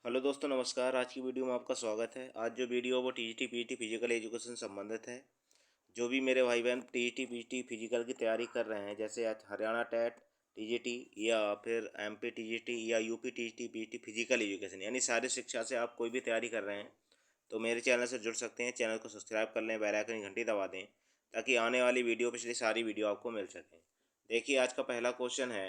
Hello दोस्तों, नमस्कार। आज की वीडियो में आपका स्वागत है। आज जो वीडियो है वो टीजीटी पीजीटी फिजिकल एजुकेशन से संबंधित है। जो भी मेरे भाई बहन टीजीटी पीजीटी फिजिकल की तैयारी कर रहे हैं, जैसे आज हरियाणा टेट टीजीटी या फिर एमपी टीजीटी या UP TGT PGT physical education यानी शारीरिक शिक्षा से आप कोई भी तैयारी कर रहे हैं तो मेरे चैनल से जुड़ सकते हैं। चैनल को सब्सक्राइब कर लें, बेल आइकन की घंटी दबा दें ताकि आने वाली वीडियो पिछली सारी वीडियो आपको मिल सकें। देखिए, आज का पहला क्वेश्चन है,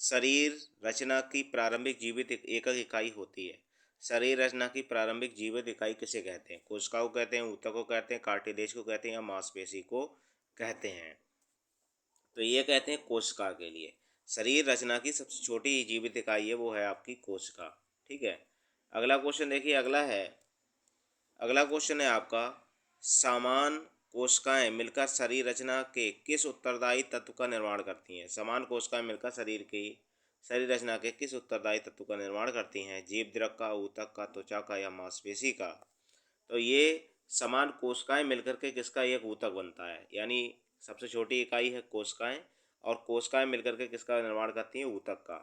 शरीर रचना की प्रारंभिक जीवित एकक इकाई होती है। शरीर रचना की प्रारंभिक जीवित इकाई किसे कहते हैं? कोशिका को कहते हैं, ऊतक को कहते हैं, कार्टिलेज को कहते हैं या मांसपेशी को कहते हैं? तो ये कहते हैं कोशिका के लिए। शरीर रचना की सबसे छोटी जीवित इकाई है वो है आपकी कोशिका। ठीक है। अगला क्वेश्चन देखिए, अगला क्वेश्चन है आपका, समान कोशिकाएं मिलकर शरीर रचना के किस उत्तरदायी तत्व का निर्माण करती हैं? समान कोशिकाएं मिलकर शरीर रचना के किस उत्तरदायी तत्व का निर्माण करती हैं? जीव द्रव का, ऊतक का, त्वचा का या मांसपेशी का? तो ये समान कोशिकाएं मिलकर के किसका एक ऊतक बनता है, यानी सबसे छोटी इकाई है कोशिकाएं, और कोशिकाएं मिलकर के किसका निर्माण करती हैं? ऊतक का।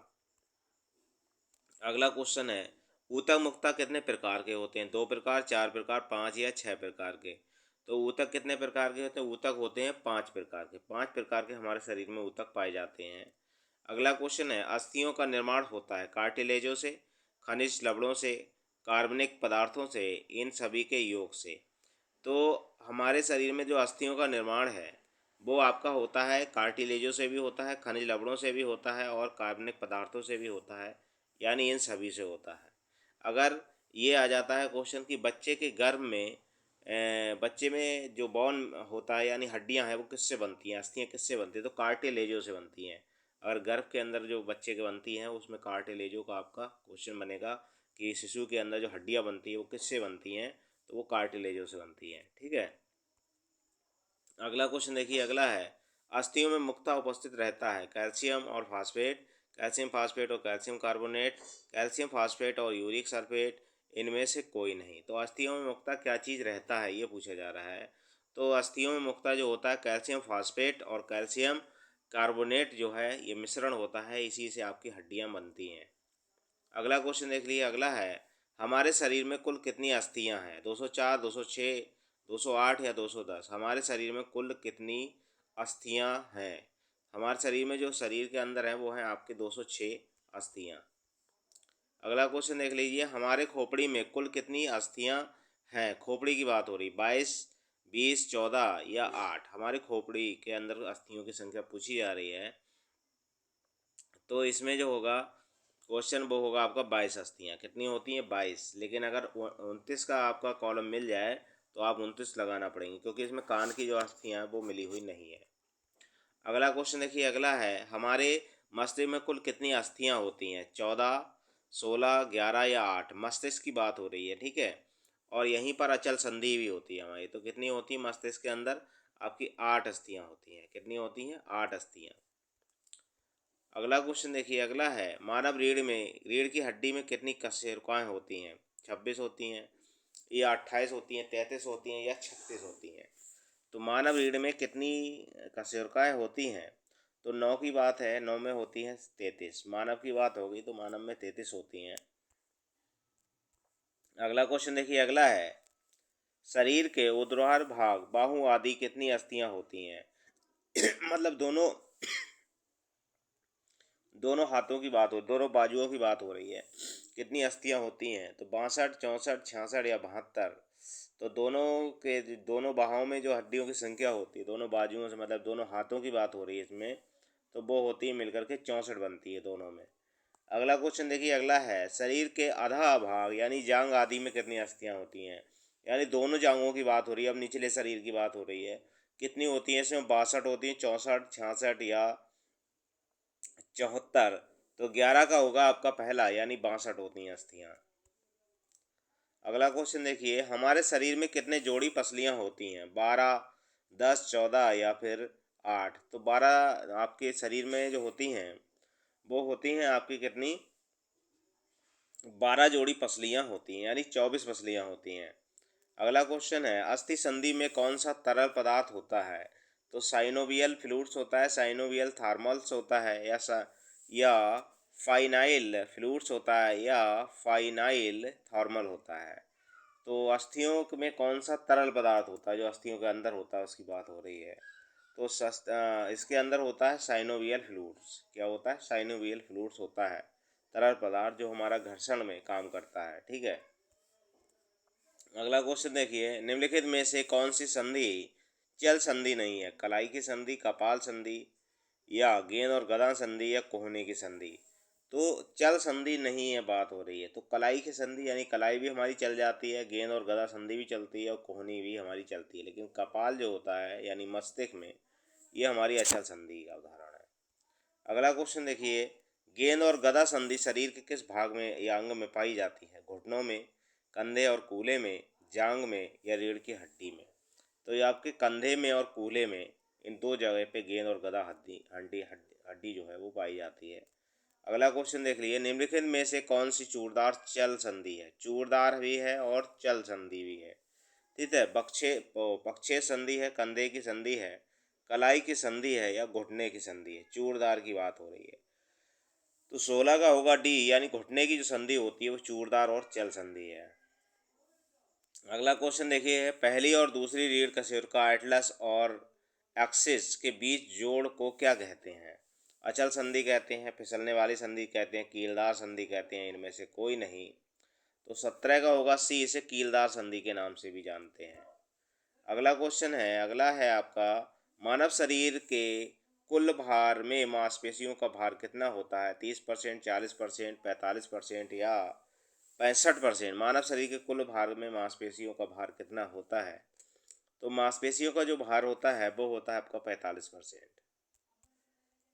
अगला क्वेश्चन है, ऊतक मुख्यतः कितने प्रकार के होते हैं? 2 प्रकार, 4 प्रकार, 5 या 6 प्रकार के? तो ऊतक कितने प्रकार के होते हैं? ऊतक होते हैं 5 प्रकार के। 5 प्रकार के हमारे शरीर में ऊतक पाए जाते हैं। अगला क्वेश्चन है, अस्थियों का निर्माण होता है कार्टिलेजों से, खनिज लवणों से, कार्बनिक पदार्थों से, इन सभी के योग से। तो हमारे शरीर में जो अस्थियों का निर्माण है वो आपका होता है कार्टिलेजों से भी होता है, खनिज लवणों से भी होता है और कार्बनिक पदार्थों से भी होता है, यानी इन सभी से होता है। अगर ये आ जाता है क्वेश्चन कि बच्चे के गर्भ में बच्चे में जो बोन होता है यानी हड्डियां हैं वो किससे बनती हैं, अस्थियां किससे बनती हैं? तो कार्टिलेजों से बनती हैं। अगर गर्भ के अंदर जो बच्चे के बनती हैं उसमें कार्टिलेजों का आपका क्वेश्चन बनेगा कि शिशु के अंदर जो हड्डियां बनती है वो किससे बनती हैं? तो वो कार्टिलेजों से बनती हैं। ठीक है। अगला क्वेश्चन देखिए, अगला है, अस्थियों में मुख्यतः उपस्थित रहता है कैल्शियम और फास्फेट, कैल्शियम फास्फेट और कैल्शियम कार्बोनेट, कैल्शियम फास्फेट और यूरिक सल्फेट, इनमें से कोई नहीं। तो अस्थियों में मुख्यतः क्या चीज़ रहता है ये पूछा जा रहा है। तो अस्थियों में मुख्यतः जो होता है कैल्शियम फास्फेट और कैल्शियम कार्बोनेट जो है ये मिश्रण होता है, इसी से आपकी हड्डियाँ बनती हैं। अगला क्वेश्चन देख लीजिए, अगला है, हमारे शरीर में कुल कितनी अस्थियां हैं? 204, 206, 208 या 210? हमारे शरीर में कुल कितनी अस्थियां हैं? हमारे शरीर में जो शरीर के अंदर है वो है आपके 206 अस्थियां। अगला क्वेश्चन देख लीजिए, हमारे खोपड़ी में कुल कितनी अस्थियां हैं? खोपड़ी की बात हो रही, 22, 20, 14 या 8? हमारे खोपड़ी के अंदर अस्थियों की संख्या पूछी जा रही है। तो इसमें जो होगा क्वेश्चन वो होगा आपका 22 अस्थियाँ। कितनी होती हैं? 22। लेकिन अगर 29 का आपका कॉलम मिल जाए तो आप 29 लगाना पड़ेंगे, क्योंकि इसमें कान की जो अस्थियाँ हैं वो मिली हुई नहीं है। अगला क्वेश्चन देखिए, अगला है, हमारे मस्तिष्क में कुल कितनी अस्थियाँ होती हैं? 14, 16, 11 या 8? मस्तिष्क की बात हो रही है। ठीक है। और यहीं पर अचल संधि भी होती है हमारी। तो कितनी होती है मस्तिष्क के अंदर? आपकी 8 अस्थियाँ होती हैं। कितनी होती हैं? 8 अस्थियाँ। अगला क्वेश्चन देखिए, अगला है, मानव रीढ़ की हड्डी में कितनी कशेरुकाएँ होती हैं? 26 होती हैं या 28 होती हैं, 33 होती हैं या 36 होती हैं? तो मानव रीढ़ में कितनी कशेरुकाएँ होती हैं? तो 9 की बात है, 9 में होती हैं 33। मानव की बात होगी तो मानव में 33 होती हैं। अगला क्वेश्चन देखिए, अगला है, शरीर के ऊर्ध्वाधर भाग बाहु आदि कितनी अस्थियां होती हैं? मतलब दोनों दोनों हाथों की बात हो, दोनों बाजुओं की बात हो रही है। कितनी अस्थियां होती हैं? तो 62, 64, 66 या 72? तो दोनों बाहों में जो हड्डियों की संख्या होती है, दोनों बाजुओं से मतलब दोनों हाथों की बात हो रही है इसमें, तो वो होती है मिलकर के 64 बनती है दोनों में। अगला क्वेश्चन देखिए, अगला है, शरीर के आधा भाग यानी जांग आदि में कितनी अस्थियां होती हैं? यानी दोनों जांघों की बात हो रही है, अब निचले शरीर की बात हो रही है। कितनी होती है इसमें? 62 होती हैं, 64, 66 या 74? तो 11 का होगा आपका पहला, यानी 62 होती हैं अस्थियां। अगला क्वेश्चन देखिए, हमारे शरीर में कितने जोड़ी पसलियां होती हैं? 12, 10, 14 या फिर 8? तो 12 आपके शरीर में जो होती हैं वो होती हैं आपकी कितनी? 12 जोड़ी पसलियां होती हैं, यानी 24 पसलियां होती हैं। अगला क्वेश्चन है, अस्थि संधि में कौन सा तरल पदार्थ होता है? तो साइनोवियल फ्लूइड्स होता है, साइनोवियल थर्मल्स होता है या फाइनाइल फ्लूइड्स होता है या फाइनाइल थर्मल होता है। तो अस्थियों में कौन सा तरल पदार्थ होता है जो अस्थियों के अंदर होता है, उसकी बात हो रही है। तो इसके अंदर होता है साइनोवियल फ्लूइड्स। क्या होता है? साइनोवियल फ्लूइड्स होता है तरल पदार्थ जो हमारा घर्षण में काम करता है। ठीक है। अगला क्वेश्चन देखिए, निम्नलिखित में से कौन सी संधि चल संधि नहीं है? कलाई की संधि, कपाल संधि, या गेंद और गदा संधि, या कोहनी की संधि। तो चल संधि नहीं है बात हो रही है। तो कलाई की संधि यानी कलाई भी हमारी चल जाती है, गेंद और गदा संधि भी चलती है और कोहनी भी हमारी चलती है, लेकिन कपाल जो होता है यानी मस्तिष्क में, ये हमारी अचल संधि का उदाहरण है। अगला क्वेश्चन देखिए, गेंद और गदा संधि शरीर के किस भाग में या अंग में पाई जाती है? घुटनों में, कंधे और कूल्हे में, जांग में, या रीढ़ की हड्डी में। तो ये आपके कंधे में और कूल्हे में, इन दो जगह पे गेंद और गदा हड्डी हड्डी हड्डी जो है वो पाई जाती है। अगला क्वेश्चन देख लीजिए, निम्नलिखित में से कौन सी चूड़दार चल संधि है? चूड़दार भी है और चल संधि भी है। ठीक है। पक्षे संधि है, कंधे की संधि है, कलाई की संधि है, या घुटने की संधि है। चूड़दार की बात हो रही है। तो 16 का होगा डी, यानी घुटने की जो संधि होती है वो चूड़दार और चल संधि है। अगला क्वेश्चन देखिए, पहली और दूसरी रीढ़ कशेरुका का एटलस और एक्सिस के बीच जोड़ को क्या कहते हैं? अचल संधि कहते हैं, फिसलने वाली संधि कहते हैं, कीलदार संधि कहते हैं, इनमें से कोई नहीं। तो 17 का होगा सी, इसे कीलदार संधि के नाम से भी जानते हैं। अगला है आपका, मानव शरीर के कुल भार में मांसपेशियों का भार कितना होता है? 30%, 40%, 45%, या 65%। मानव शरीर के कुल भार में मांसपेशियों का भार कितना होता है? तो मांसपेशियों का जो भार होता है वो होता है आपका 45%।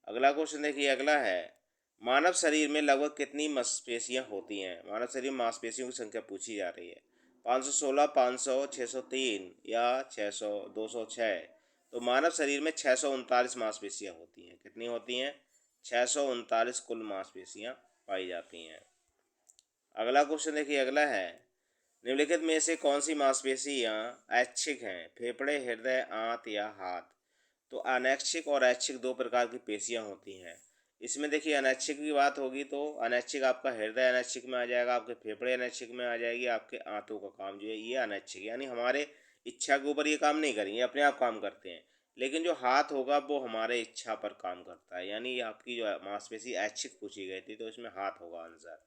अगला क्वेश्चन देखिए, अगला है, मानव शरीर में लगभग कितनी मांसपेशियां होती हैं? मानव शरीर में मांसपेशियों की संख्या पूछी जा रही है। 516, 500, 603, या 600, 206। तो मानव शरीर में 639 मांसपेशियां होती हैं। कितनी होती हैं? 639 कुल मांसपेशियां पाई जाती हैं। अगला क्वेश्चन देखिए, अगला है, निम्नलिखित में से कौन सी मांसपेशियां ऐच्छिक हैं? फेफड़े, हृदय, आंत, या हाथ। तो अनैच्छिक और ऐच्छिक दो प्रकार की पेशियां होती हैं। इसमें देखिए अनैच्छिक की बात होगी तो अनैच्छिक आपका हृदय अनैच्छिक में आ जाएगा, आपके फेफड़े अनैच्छिक में आ जाएगी, आपके आंतों का काम जो है ये अनैच्छिक, यानी हमारे इच्छा के ऊपर ये काम नहीं करेंगे, अपने आप काम करते हैं। लेकिन जो हाथ होगा वो हमारे इच्छा पर काम करता है, यानी आपकी जो मांसपेशी ऐच्छिक पूछी गई थी तो इसमें हाथ होगा आंसर।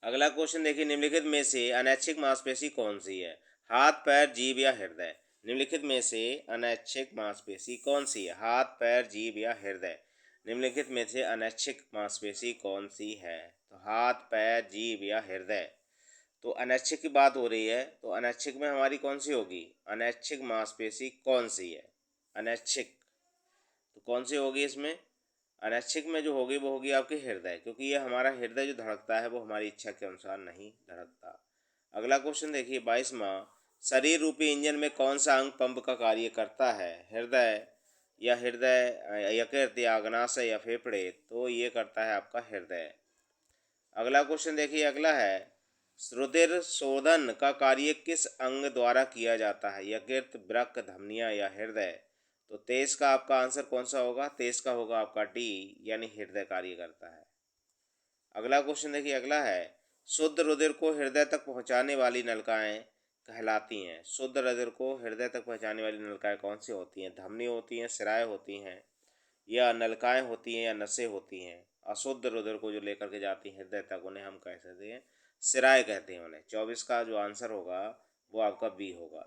अगला क्वेश्चन देखिए, निम्नलिखित में से अनैच्छिक मांसपेशी कौन सी है? हाथ, पैर, जीभ, या हृदय। निम्नलिखित में से अनैच्छिक मांसपेशी कौन सी है? हाथ, पैर, जीभ, या हृदय। निम्नलिखित में से अनैच्छिक मांसपेशी कौन सी है? तो हाथ, पैर, जीभ, या हृदय। तो अनैच्छिक की बात हो रही है, तो अनैच्छिक में हमारी कौन सी होगी? अनैच्छिक मांसपेशी कौन सी है? अनैच्छिक तो कौन सी होगी इसमें? अनैच्छिक में जो होगी वो होगी आपकी हृदय, क्योंकि ये हमारा हृदय जो धड़कता है वो हमारी इच्छा के अनुसार नहीं धड़कता। अगला क्वेश्चन देखिए, 22वां, शरीर रूपी इंजन में कौन सा अंग पंप का कार्य करता है? हृदय, यकृत, या अग्नाशय, या फेफड़े। तो ये करता है आपका हृदय। अगला क्वेश्चन देखिए, अगला है, रुधिर शोधन का कार्य किस अंग द्वारा किया जाता है? यकृत, वृक्क, धमनियां, या हृदय। तो 23 का आपका आंसर कौन सा होगा? 23 का होगा आपका डी, यानी हृदय कार्य करता है। अगला क्वेश्चन देखिए, अगला है, शुद्ध रुधिर को हृदय तक पहुंचाने वाली नलिकाएं कहलाती हैं। शुद्ध रुधिर को हृदय तक पहुंचाने वाली नलिकाएं कौन सी होती हैं? धमनी होती हैं, सिराएं होती हैं, या नलिकाएं होती हैं, या नसें होती हैं। अशुद्ध रुधिर को जो लेकर के जाती हैं हृदय तक उन्हें हम कह सकते हैं सिराएं कहते हैं उन्हें। 24 का जो आंसर होगा वो आपका बी होगा।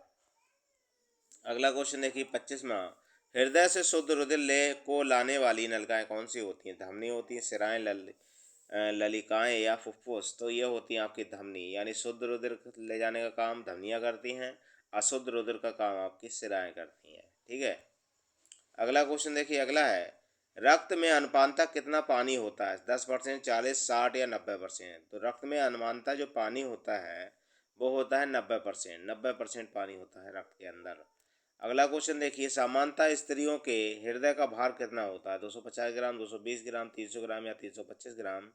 अगला क्वेश्चन देखिए, 25वां, हृदय से शुद्ध रुधिर को लाने वाली नलिकाएं कौन सी होती हैं? धमनी होती हैं, सिराएं, ललिकाएं, या फुफ्फुस। तो ये होती हैं आपकी धमनी, यानी शुद्ध रुधिर ले जाने का काम धमनियां करती हैं, अशुद्ध रुधिर का काम आपकी सिराएं करती हैं। ठीक है। अगला क्वेश्चन देखिए, अगला है, रक्त में अनुपानता कितना पानी होता है? 10%, 40, 60, या 90%। तो रक्त में अनुमानता जो पानी होता है वो होता है 90%। 90% पानी होता है रक्त के अंदर। अगला क्वेश्चन देखिए, सामान्यतः स्त्रियों के हृदय का भार कितना होता है? 250 ग्राम, 220 ग्राम, 300 ग्राम, या 325 ग्राम।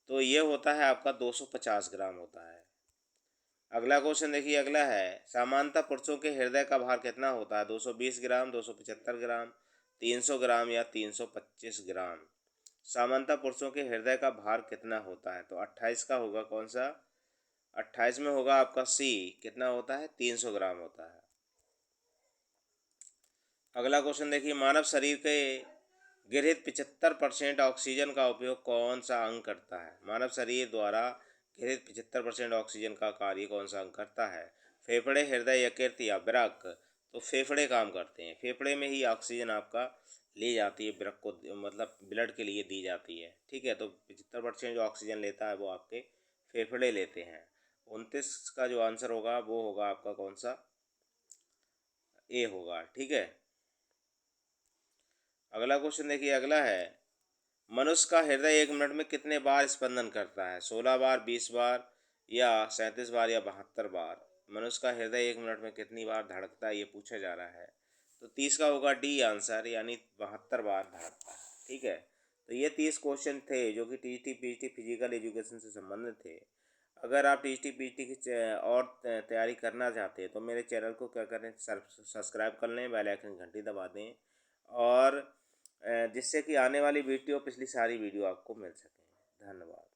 तो ये होता है आपका 250 ग्राम होता है। अगला क्वेश्चन देखिए, अगला है, सामान्यतः पुरुषों के हृदय का भार कितना होता है? 220 ग्राम, 275 ग्राम, 300 ग्राम, या 325 ग्राम। सामान्यतः पुरुषों के हृदय का भार कितना होता है? तो 28 का होगा कौन सा? 28 में होगा आपका सी, कितना होता है? 300 ग्राम होता है। अगला क्वेश्चन देखिए, मानव शरीर के गृहीत 75% ऑक्सीजन का उपयोग कौन सा अंग करता है? मानव शरीर द्वारा गृहीत 75% ऑक्सीजन का कार्य कौन सा अंग करता है? फेफड़े, हृदय, यकृत या वृक्क? तो फेफड़े काम करते हैं। फेफड़े में ही ऑक्सीजन आपका ली जाती है, वृक्क को मतलब ब्लड के लिए दी जाती है। ठीक है, तो 75% जो ऑक्सीजन लेता है वो आपके फेफड़े लेते हैं। 29 का जो आंसर होगा वो होगा आपका कौन सा? ए होगा। ठीक है, अगला क्वेश्चन देखिए, अगला है, मनुष्य का हृदय 1 मिनट में कितने बार स्पंदन करता है? 16 बार, 20 बार या 37 बार या 72 बार? मनुष्य का हृदय 1 मिनट में कितनी बार धड़कता है, ये पूछा जा रहा है। तो 30 का होगा डी आंसर, यानी 72 बार धड़कता है। ठीक है, तो ये 30 क्वेश्चन थे जो कि टीजीटी पीजीटी फिजिकल एजुकेशन से संबंधित थे। अगर आप टीजीटी पीजीटी की और तैयारी करना चाहते हैं तो मेरे चैनल को क्या करें, सब्सक्राइब कर लें, बेल आइकन घंटी दबा दें, और जिससे कि आने वाली वीडियो, पिछली सारी वीडियो आपको मिल सकें। धन्यवाद।